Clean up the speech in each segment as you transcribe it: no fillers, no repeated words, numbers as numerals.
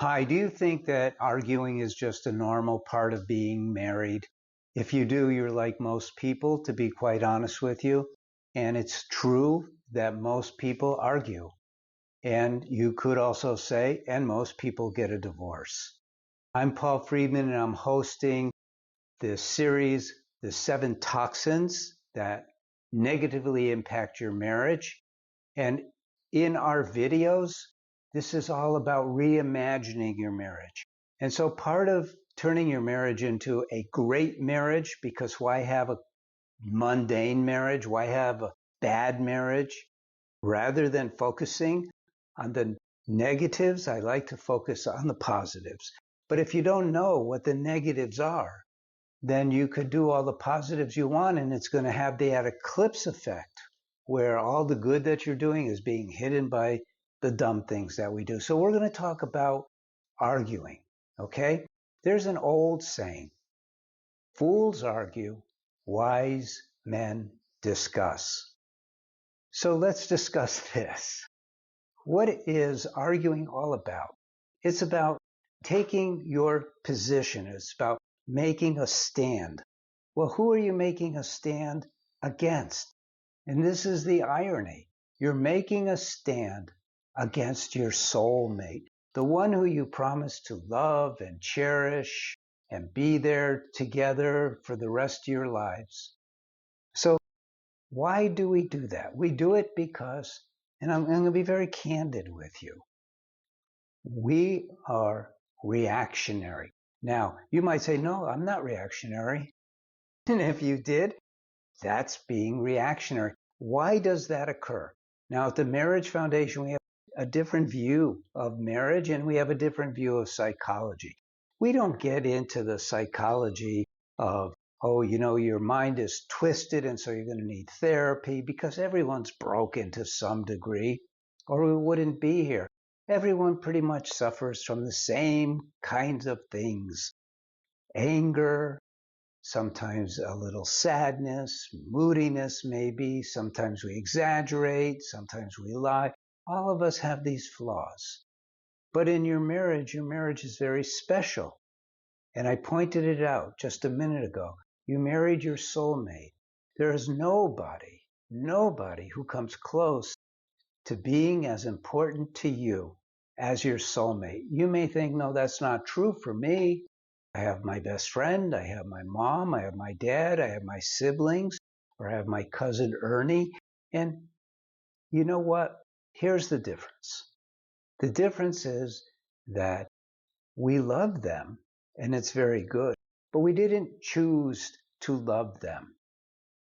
Hi, do you think that arguing is just a normal part of being married? If you do, you're like most people, to be quite honest with you. And it's true that most people argue. And you could also say, and most people get a divorce. I'm Paul Friedman, and I'm hosting the series, The 7 Toxins That Negatively Impact Your Marriage. And in our videos, this is all about reimagining your marriage. And so part of turning your marriage into a great marriage, because why have a mundane marriage? Why have a bad marriage? Rather than focusing on the negatives, I like to focus on the positives. But if you don't know what the negatives are, then you could do all the positives you want, and it's going to have the eclipse effect, where all the good that you're doing is being hidden by the dumb things that we do. So we're going to talk about arguing, okay? There's an old saying, fools argue, wise men discuss. So let's discuss this. What is arguing all about? It's about taking your position. It's about making a stand. Well, who are you making a stand against? And this is the irony. You're making a stand against your soulmate, the one who you promised to love and cherish and be there together for the rest of your lives. So why do we do that? We do it because, and I'm going to be very candid with you, we are reactionary. Now, you might say, no, I'm not reactionary. And if you did, that's being reactionary. Why does that occur? Now, at the Marriage Foundation, we have a different view of marriage and we have a different view of psychology. We don't get into the psychology of, oh, your mind is twisted and so you're going to need therapy, because everyone's broken to some degree, or we wouldn't be here. Everyone pretty much suffers from the same kinds of things: anger, sometimes a little sadness, moodiness maybe, sometimes we exaggerate, sometimes we lie. All of us have these flaws. But in your marriage is very special. And I pointed it out just a minute ago. You married your soulmate. There is nobody who comes close to being as important to you as your soulmate. You may think, no, that's not true for me. I have my best friend, I have my mom, I have my dad, I have my siblings, or I have my cousin Ernie. And you know what? Here's the difference. The difference is that we love them, and it's very good, but we didn't choose to love them.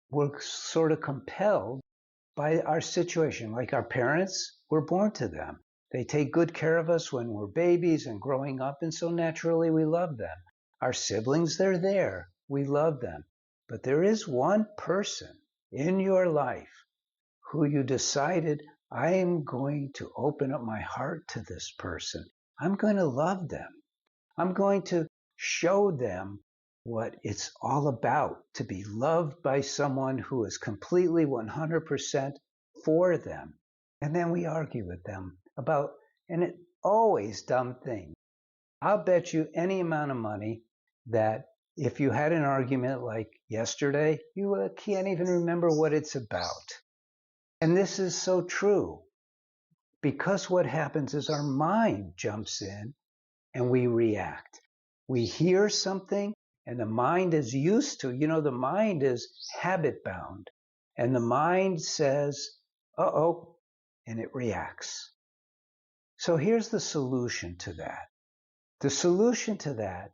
We're sort of compelled by our situation. Like our parents, we're born to them. They take good care of us when we're babies and growing up, and so naturally we love them. Our siblings, they're there. We love them. But there is one person in your life who you decided, I am going to open up my heart to this person. I'm going to love them. I'm going to show them what it's all about, to be loved by someone who is completely 100% for them. And then we argue with them about, and it always dumb things. I'll bet you any amount of money that if you had an argument like yesterday, you can't even remember what it's about. And this is so true, because what happens is our mind jumps in and we react. We hear something and the mind is used to, the mind is habit bound, and the mind says, uh-oh, and it reacts. So here's the solution to that. The solution to that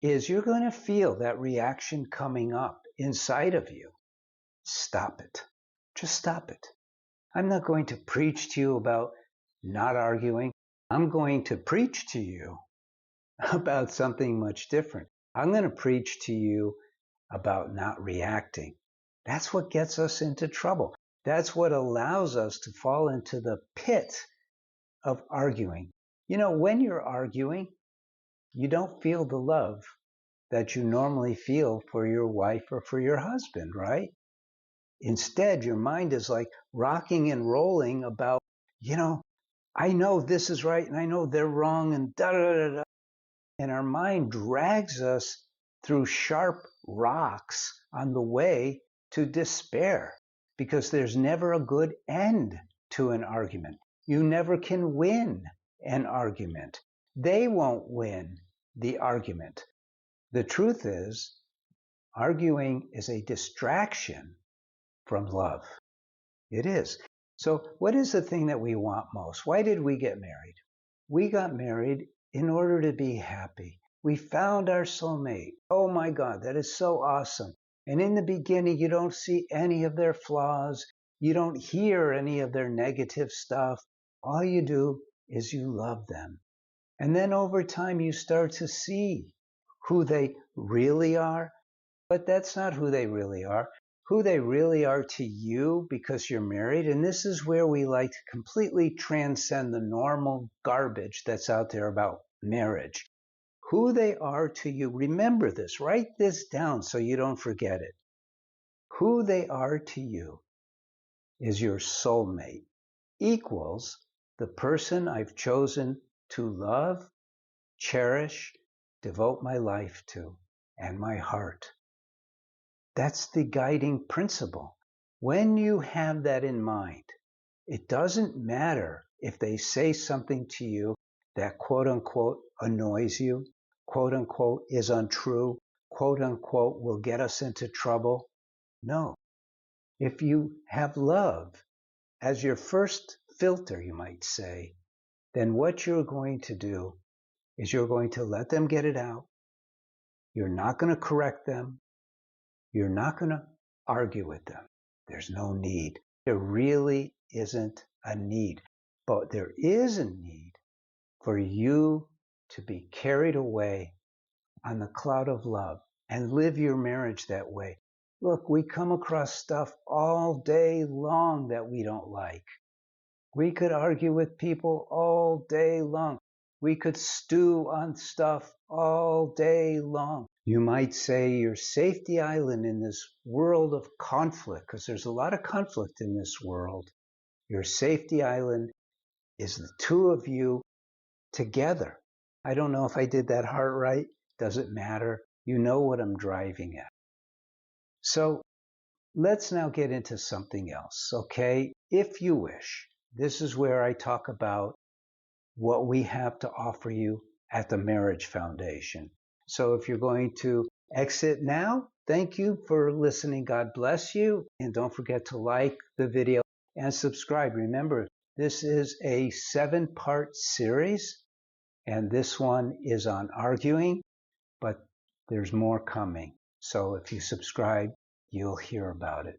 is you're going to feel that reaction coming up inside of you. Stop it. Just stop it. I'm not going to preach to you about not arguing. I'm going to preach to you about something much different. I'm going to preach to you about not reacting. That's what gets us into trouble. That's what allows us to fall into the pit of arguing. When you're arguing, you don't feel the love that you normally feel for your wife or for your husband, right? Instead, your mind is like rocking and rolling about, I know this is right and I know they're wrong and da da da da. And our mind drags us through sharp rocks on the way to despair because there's never a good end to an argument. You never can win an argument. They won't win the argument. The truth is, arguing is a distraction from love. It is. So, what is the thing that we want most? Why did we get married? We got married in order to be happy. We found our soulmate. Oh my God, that is so awesome. And in the beginning, you don't see any of their flaws. You don't hear any of their negative stuff. All you do is you love them. And then over time, you start to see who they really are. But that's not who they really are. Who they really are to you because you're married. And this is where we like to completely transcend the normal garbage that's out there about marriage. Who they are to you. Remember this. Write this down so you don't forget it. Who they are to you is your soulmate equals the person I've chosen to love, cherish, devote my life to, and my heart. That's the guiding principle. When you have that in mind, it doesn't matter if they say something to you that quote unquote annoys you, quote unquote is untrue, quote unquote will get us into trouble. No. If you have love as your first filter, you might say, then what you're going to do is you're going to let them get it out. You're not going to correct them. You're not going to argue with them. There's no need. There really isn't a need. But there is a need for you to be carried away on the cloud of love and live your marriage that way. Look, we come across stuff all day long that we don't like. We could argue with people all day long. We could stew on stuff all day long. You might say your safety island in this world of conflict, because there's a lot of conflict in this world. Your safety island is the two of you together. I don't know if I did that heart right. Doesn't matter. You know what I'm driving at. So let's now get into something else, okay? If you wish, this is where I talk about what we have to offer you at the Marriage Foundation. So if you're going to exit now, thank you for listening. God bless you. And don't forget to like the video and subscribe. Remember, this is a 7-part series, and this one is on arguing, but there's more coming. So if you subscribe, you'll hear about it.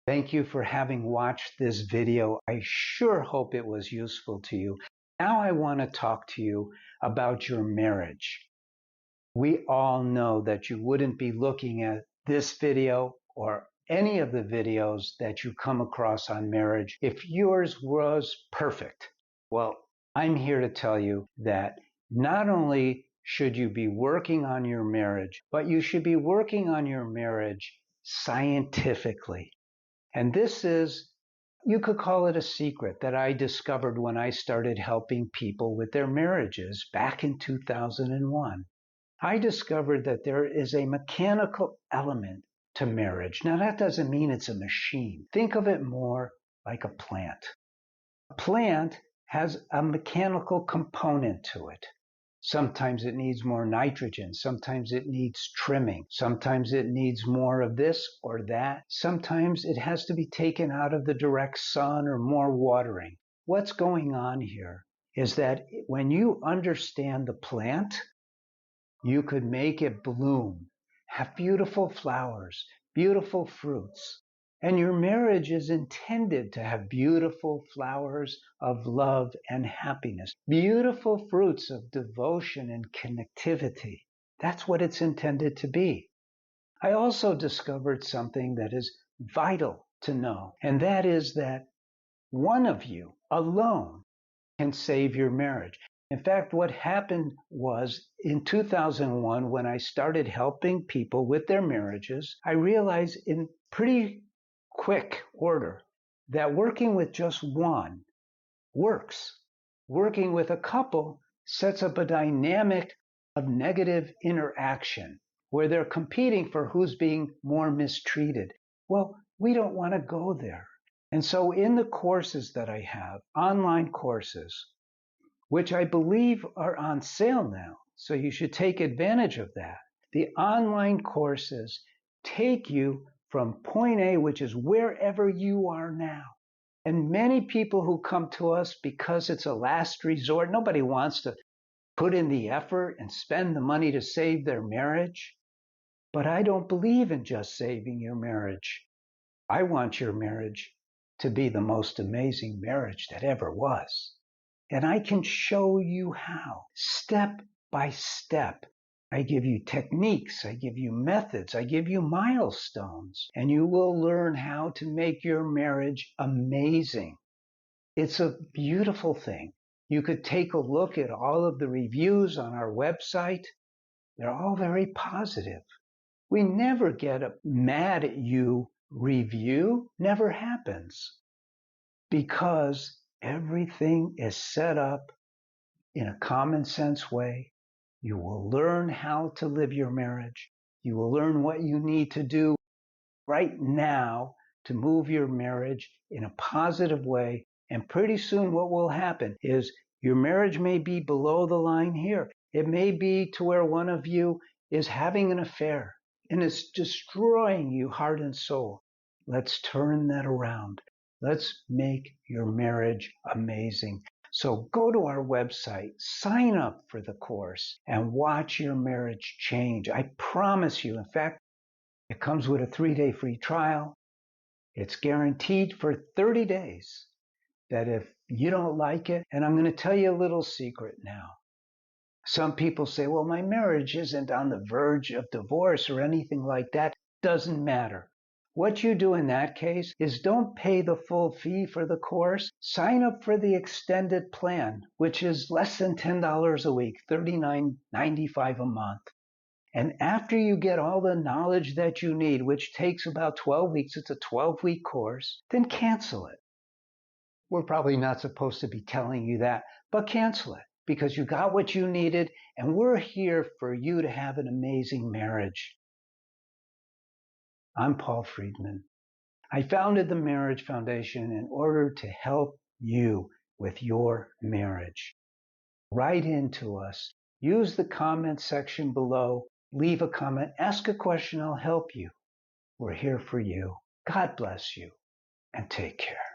Thank you for having watched this video. I sure hope it was useful to you. Now I want to talk to you about your marriage. We all know that you wouldn't be looking at this video or any of the videos that you come across on marriage if yours was perfect. Well, I'm here to tell you that not only should you be working on your marriage, but you should be working on your marriage scientifically. And this is, you could call it a secret that I discovered when I started helping people with their marriages back in 2001. I discovered that there is a mechanical element to marriage. Now, that doesn't mean it's a machine. Think of it more like a plant. A plant has a mechanical component to it. Sometimes it needs more nitrogen. Sometimes it needs trimming. Sometimes it needs more of this or that. Sometimes it has to be taken out of the direct sun or more watering. What's going on here is that when you understand the plant, you could make it bloom, have beautiful flowers, beautiful fruits. And your marriage is intended to have beautiful flowers of love and happiness, beautiful fruits of devotion and connectivity. That's what it's intended to be. I also discovered something that is vital to know, and that is that one of you alone can save your marriage. In fact, what happened was in 2001, when I started helping people with their marriages, I realized in pretty quick order that working with just one works. Working with a couple sets up a dynamic of negative interaction where they're competing for who's being more mistreated. Well, we don't want to go there. And so in the courses that I have, online courses, which I believe are on sale now, so you should take advantage of that. The online courses take you from point A, which is wherever you are now. And many people who come to us because it's a last resort, nobody wants to put in the effort and spend the money to save their marriage. But I don't believe in just saving your marriage. I want your marriage to be the most amazing marriage that ever was. And I can show you how, step by step. I give you techniques, I give you methods, I give you milestones, and you will learn how to make your marriage amazing. It's a beautiful thing. You could take a look at all of the reviews on our website. They're all very positive. We never get a mad at you review, never happens, because everything is set up in a common sense way. You will learn how to live your marriage. You will learn what you need to do right now to move your marriage in a positive way. And pretty soon what will happen is your marriage may be below the line here. It may be to where one of you is having an affair and it's destroying you heart and soul. Let's turn that around. Let's make your marriage amazing. So go to our website, sign up for the course, and watch your marriage change. I promise you. In fact, it comes with a 3-day free trial. It's guaranteed for 30 days that if you don't like it, and I'm going to tell you a little secret now. Some people say, well, my marriage isn't on the verge of divorce or anything like that. Doesn't matter. What you do in that case is don't pay the full fee for the course. Sign up for the extended plan, which is less than $10 a week, $39.95 a month. And after you get all the knowledge that you need, which takes about 12 weeks, it's a 12-week course, then cancel it. We're probably not supposed to be telling you that, but cancel it because you got what you needed, and we're here for you to have an amazing marriage. I'm Paul Friedman. I founded the Marriage Foundation in order to help you with your marriage. Write into us. Use the comment section below. Leave a comment. Ask a question. I'll help you. We're here for you. God bless you, and take care.